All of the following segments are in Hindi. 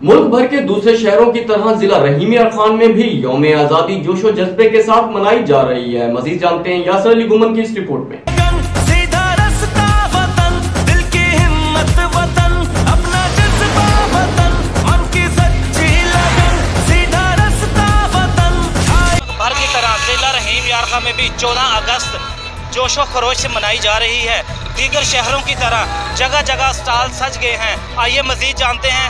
मुल्क भर के दूसरे शहरों की तरह जिला रहीम यार खान में भी यौम आजादी जोशो जज्बे के साथ मनाई जा रही है। मजीद जानते हैं यासर अली गुमन की इस रिपोर्ट में। भर की तरह जिला रहीम यार खान में भी 14 अगस्त जोशो खरोश से मनाई जा रही है। दीगर शहरों की तरह जगह जगह स्टॉल सज गए हैं। आइए मजीद जानते हैं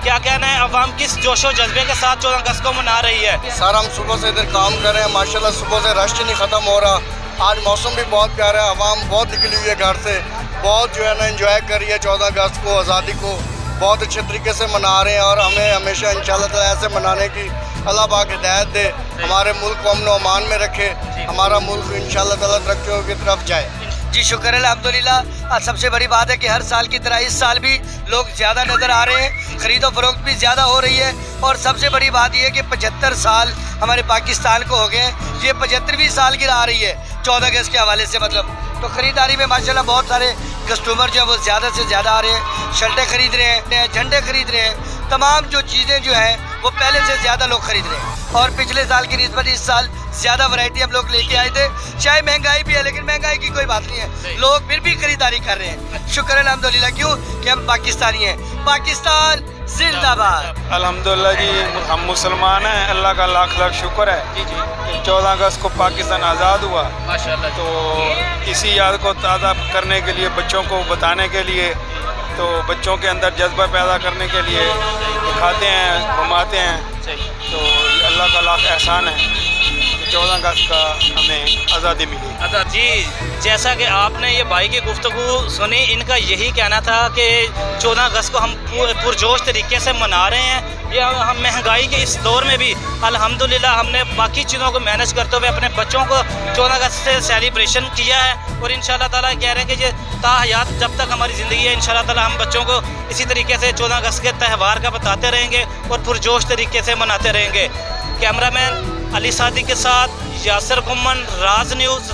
क्या कहना है अवाम किस जोशो जज्बे के साथ 14 अगस्त को मना रही है। सर हम सुबह से इधर काम कर रहे हैं, माशाल्लाह सुबह से रश नहीं ख़त्म हो रहा। आज मौसम भी बहुत प्यारा है, अवाम बहुत निकली हुई है घर से, बहुत जो है ना एंजॉय कर रही है। 14 अगस्त को आज़ादी को बहुत अच्छे तरीके से मना रहे हैं और हमें हमेशा इंशाल्लाह ताला ऐसे मनाने की अल्लाह पाक हिदायत दे, हमारे मुल्क को अमन व अमान में रखे, हमारा मुल्क इंशाल्लाह ताला तरक्कियों की तरफ जाए। जी शुक्र है अल्हम्दुलिल्लाह। सबसे बड़ी बात है कि हर साल की तरह इस साल भी लोग ज़्यादा नज़र आ रहे हैं, ख़रीदो फरोख्त भी ज़्यादा हो रही है। और सबसे बड़ी बात यह है कि 75 साल हमारे पाकिस्तान को हो गए, ये 75वीं साल की आ रही है 14 अगस्त के हवाले से। मतलब तो ख़रीदारी में माशाल्लाह बहुत सारे कस्टमर जो है वो ज़्यादा से ज़्यादा आ रहे हैं, शर्टें खरीद रहे हैं, झंडे खरीद रहे हैं, तमाम जो चीज़ें जो हैं वो पहले से ज़्यादा लोग खरीद रहे हैं। और पिछले साल की निस्बत इस साल ज़्यादा वैरायटी हम लोग लेके आए थे। चाहे महंगाई भी है लेकिन महंगाई की कोई बात नहीं है, लोग फिर भी खरीदारी कर रहे हैं। शुक्र है अल्हम्दुलिल्लाह, क्यों कि हम पाकिस्तानी हैं। पाकिस्तान जिंदाबाद। अल्हम्दुलिल्लाह जी, हम मुसलमान हैं, अल्लाह का लाख लाख शुक्र है कि 14 अगस्त को पाकिस्तान आज़ाद हुआ। माशाल्लाह। तो इसी याद को ताज़ा करने के लिए, बच्चों को बताने के लिए, तो बच्चों के अंदर जज्बा पैदा करने के लिए दिखाते हैं, घुमाते हैं। तो अल्लाह का लाख एहसान है कि 14 अगस्त का हमें आज़ादी मिली। जी, जैसा कि आपने ये भाई की गुफ्तगू सुनी, इनका यही कहना था कि 14 अगस्त को हम पुरजोश तरीके से मना रहे हैं। ये हम महंगाई के इस दौर में भी अल्हम्दुलिल्लाह हमने बाकी चीज़ों को मैनेज करते हुए अपने बच्चों को 14 अगस्त से सेलिब्रेशन किया है। और इंशाल्लाह ताला कह रहे हैं कि ये ताहयात जब तक हमारी ज़िंदगी है इंशाल्लाह ताला हम बच्चों को इसी तरीके से 14 अगस्त के त्यौहार का बताते रहेंगे और पुरजोश तरीके से मनाते रहेंगे। कैमरामैन अली सादी के साथ यासर गुमन, राज न्यूज़।